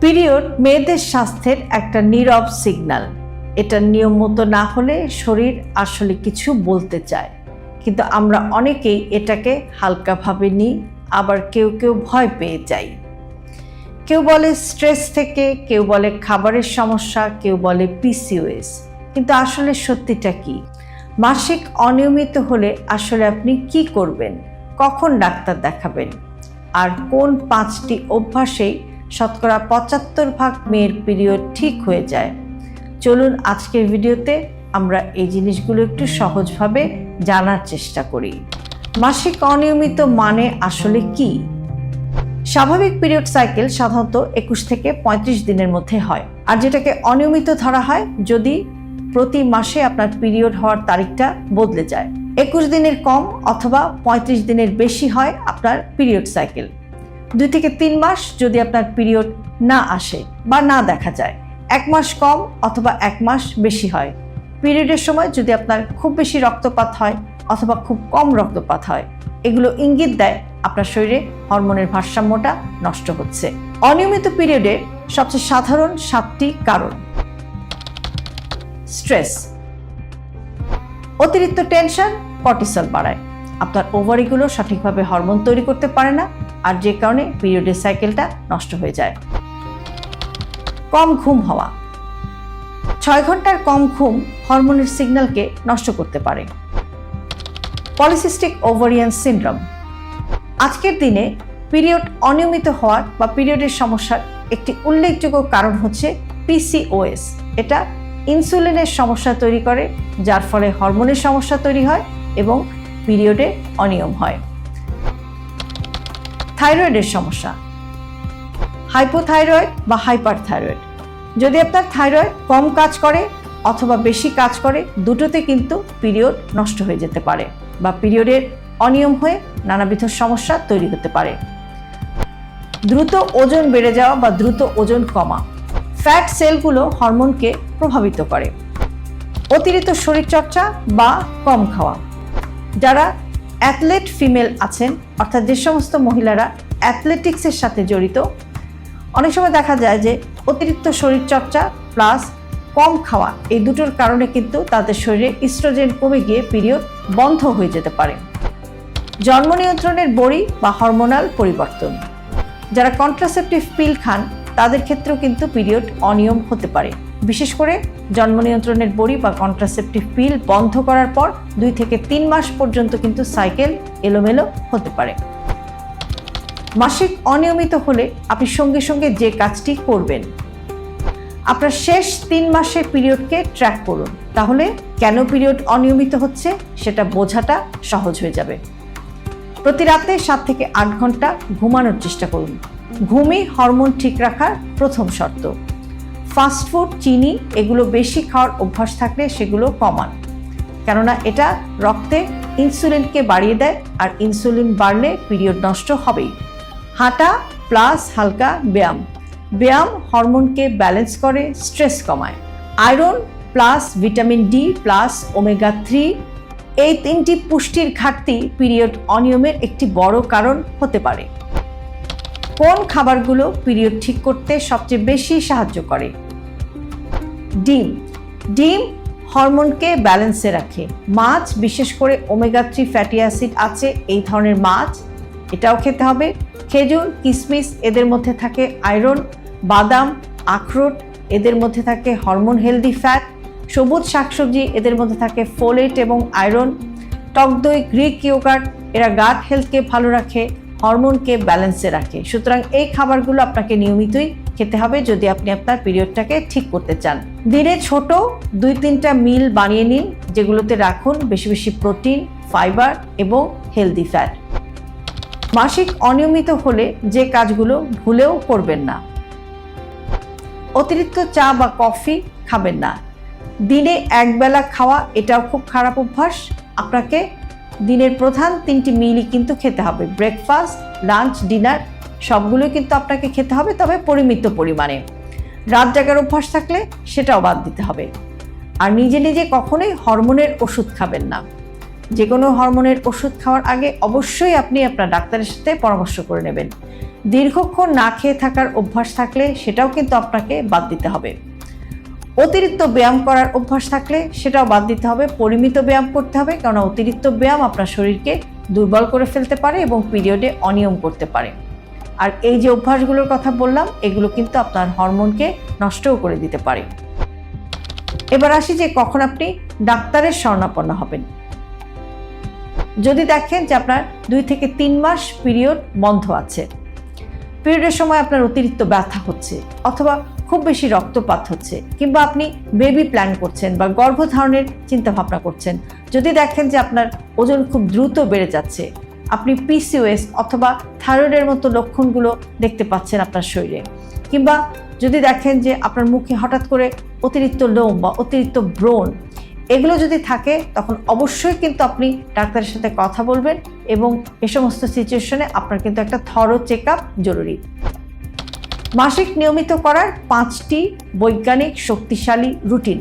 Period মেয়েদের স্বাস্থ্যের একটা নীরব সিগন্যাল। এটা নিয়ম মতো না হলে শরীর আসলে কিছু বলতে চায়, কিন্তু আমরা অনেকেই এটাকে হালকাভাবে নিই, আবার কেউ কেউ ভয় পেয়ে যাই। কেউ বলে স্ট্রেস থেকে, কেউ বলে খাবারের সমস্যা, কেউ বলে পিসিওএস। কিন্তু আসলে সত্যিটা কি? মাসিক অনিয়মিত হলে আসলে আপনি কি করবেন, কখন ডাক্তার দেখাবেন, আর কোন 5টি অভ্যাসেই শতকরা 75% মেয়ের পিরিয়ড ঠিক হয়ে যায়? চলুন আজকের ভিডিওতে আমরা এই জিনিসগুলো একটু সহজভাবে জানার চেষ্টা করি। মাসিক অনিয়মিত মানে আসলে কি? স্বাভাবিক পিরিয়ড সাইকেল সাধারণত 21 থেকে 35 দিনের মধ্যে হয়, আর যেটাকে অনিয়মিত ধরা হয় যদি প্রতি মাসে আপনার পিরিয়ড হওয়ার তারিখটা বদলে যায়। 21 দিনের কম অথবা 35 দিনের বেশি হয় আপনার পিরিয়ড সাইকেল। 2 থেকে 3 মাস যদি আপনার পিরিয়ড না আসে বা না দেখা যায়। 1 মাস কম অথবা 1 মাস বেশি হয়। পিরিয়ডের সময় যদি আপনার খুব বেশি রক্তপাত হয় অথবা খুব কম রক্তপাত হয়, এগুলো ইঙ্গিত দেয় আপনার শরীরে হরমোনের ভারসাম্যটা নষ্ট হচ্ছে। অনিয়মিত পিরিয়ডের সবচেয়ে সাধারণ 7টি কারণ। স্ট্রেস, অতিরিক্ত টেনশন কর্টিসল বাড়ায়, আপনার ওভারিগুলো সঠিকভাবে হরমোন তৈরি করতে পারে না, আর যে কারণে পিরিয়ডের সাইকেলটা নষ্ট হয়ে যায়। কম ঘুম হওয়া, 6 ঘন্টার কম ঘুম হরমোনের সিগন্যালকে নষ্ট করতে পারে। পলিসিস্টিক ওভারিয়ান সিনড্রোম, আজকের দিনে পিরিয়ড অনিয়মিত হওয়ার বা পিরিয়ডের সমস্যার একটি উল্লেখযোগ্য কারণ হচ্ছে পিসিওএস। এটা ইনসুলিনের সমস্যা তৈরি করে, যার ফলে হরমোনের সমস্যা তৈরি হয় এবং পিরিয়ডে অনিয়ম হয়। থাইরয়েডের সমস্যা, হাইপোথাইরয়েড বা হাইপারথাইরয়েড, যদি আপনার থাইরয়েড কম কাজ করে অথবা বেশি কাজ করে, দুটোতে কিন্তু পিরিয়ড নষ্ট হয়ে যেতে পারে বা পিরিয়ডের অনিয়ম হয়ে নানাবিধ সমস্যা তৈরি হতে পারে। দ্রুত ওজন বেড়ে যাওয়া বা দ্রুত ওজন কমা, ফ্যাট সেলগুলো হরমোনকে প্রভাবিত করে। অতিরিক্ত শরীরচর্চা বা কম খাওয়া, যারা অ্যাথলেট ফিমেল আছেন, অর্থাৎ যে সমস্ত মহিলারা অ্যাথলেটিক্সের সাথে জড়িত, অনেক সময় দেখা যায় যে অতিরিক্ত শরীরচর্চা প্লাস কম খাওয়া, এই দুটোর কারণে কিন্তু তাদের শরীরে ইস্ট্রোজেন কমে গিয়ে পিরিয়ড বন্ধ হয়ে যেতে পারে। জন্ম নিয়ন্ত্রণের বড়ি বা হরমোনাল পরিবর্তন, যারা কন্ট্রাসেপটিভ পিল খান তাদের ক্ষেত্রেও কিন্তু পিরিয়ড অনিয়ম হতে পারে। বিশেষ করে জন্ম নিয়ন্ত্রণের বড়ি বা কন্ট্রাসেপটিভ পিল বন্ধ করার পর 2 থেকে 3 মাস পর্যন্ত কিন্তু সাইকেল এলোমেলো হতে পারে। মাসিক অনিয়মিত হলে আপনি সঙ্গে সঙ্গে যে কাজটি করবেন, আপনার শেষ 3 মাসের পিরিয়ডকে ট্র্যাক করুন, তাহলে কেন পিরিয়ড অনিয়মিত হচ্ছে সেটা বোঝাটা সহজ হয়ে যাবে। প্রতি রাতে 7 থেকে 8 ঘন্টা ঘুমানোর চেষ্টা করুন। ঘুমই হরমোন ঠিক রাখার প্রথম শর্ত। ফাস্টফুড, চিনি এগুলো বেশি খাওয়ার অভ্যাস থাকলে সেগুলো কমান, কেননা এটা রক্তে ইনসুলিনকে বাড়িয়ে দেয়, আর ইনসুলিন বাড়লে পিরিয়ড নষ্ট হবেই। হাঁটা প্লাস হালকা ব্যায়াম, ব্যায়াম হরমোনকে ব্যালেন্স করে, স্ট্রেস কমায়। Iron plus vitamin D plus omega 3, এই 3টি পুষ্টির ঘাটতি পিরিয়ড অনিয়মের একটি বড় কারণ হতে পারে। কোন খাবারগুলো পিরিয়ড ঠিক করতে সবচেয়ে বেশি সাহায্য করে? ডিম, ডিম হরমোনকে ব্যালেন্সে রাখে। মাছ, বিশেষ করে ওমেগা 3 ফ্যাটি অ্যাসিড আছে এই ধরনের মাছ, এটাও খেতে হবে। খেজুর, কিশমিশ এদের মধ্যে থাকে আয়রন। বাদাম, আখরোট এদের মধ্যে থাকে হরমোন হেলদি ফ্যাট। সবুজ শাকসবজি এদের মধ্যে থাকে ফোলেট এবং আয়রন। টক দই, গ্রিক ইয়োগার্ট এরা গাট হেলথকে ভালো রাখে, হরমোনকে ব্যালেন্সে রাখে। সুতরাং এই খাবারগুলো আপনাকে নিয়মিতই খেতে হবে যদি আপনি আপনার পিরিয়ডটাকে ঠিক করতে চান। দিনে ছোট 2-3টা মিল বানিয়ে নিন, যেগুলোতে রাখুন বেশি বেশি প্রোটিন, ফাইবার এবং হেলদি ফ্যাট। মাসিক অনিয়মিত হলে যে কাজগুলো ভুলেও করবেন না। অতিরিক্ত চা বা কফি খাবেন না। দিনে একবেলা খাওয়া এটাও খুব খারাপ অভ্যাস। আপনাকে দিনের প্রধান 3টি মিলই কিন্তু খেতে হবে। ব্রেকফাস্ট, লাঞ্চ, ডিনার সবগুলো কিন্তু আপনাকে খেতে হবে, তবে পরিমিত পরিমাণে। রাত জাগার অভ্যাস থাকলে সেটাও বাদ দিতে হবে। আর নিজে নিজে কখনোই হরমোনের ওষুধ খাবেন না। যে কোনো হরমোনের ওষুধ খাওয়ার আগে অবশ্যই আপনি আপনার ডাক্তারের সাথে পরামর্শ করে নেবেন। দীর্ঘক্ষণ না খেয়ে থাকার অভ্যাস থাকলে সেটাও কিন্তু আপনাকে বাদ দিতে হবে। অতিরিক্ত ব্যায়াম করার অভ্যাস থাকলে সেটাও বাদ দিতে হবে। পরিমিত ব্যায়াম করতে হবে, কারণ অতিরিক্ত ব্যায়াম আপনার শরীরকে দুর্বল করে ফেলতে পারে এবং পিরিয়ডে অনিয়ম করতে পারে। আর এই যে অভ্যাসগুলোর কথা বললাম, এগুলো কিন্তু আপনার হরমোনকে নষ্টও করে দিতে পারে। এবার আসি যে কখন আপনি ডাক্তারের শরণাপন্ন হবেন। যদি দেখেন যে আপনার 2 থেকে 3 মাস পিরিয়ড বন্ধ আছে, পিরিয়ডের সময় আপনার অতিরিক্ত ব্যথা হচ্ছে অথবা খুব বেশি রক্তপাত হচ্ছে, কিংবা আপনি বেবি প্ল্যান করছেন বা গর্ভধারণের চিন্তা ভাবনা করছেন, যদি দেখেন যে আপনার ওজন খুব দ্রুত বেড়ে যাচ্ছে, আপনি পিসিওএস অথবা থাইরয়েডের মতো লক্ষণগুলো দেখতে পাচ্ছেন আপনার শরীরে, কিংবা যদি দেখেন যে আপনার মুখে হঠাৎ করে অতিরিক্ত লোম বা অতিরিক্ত ব্রণ, এগুলো যদি থাকে, তখন অবশ্যই কিন্তু আপনি ডাক্তারের সাথে কথা বলবেন এবং এ সমস্ত সিচুয়েশনে আপনার কিন্তু একটা থরো চেকআপ জরুরি। মাসিক নিয়মিত করার 5টি বৈজ্ঞানিক শক্তিশালী রুটিন।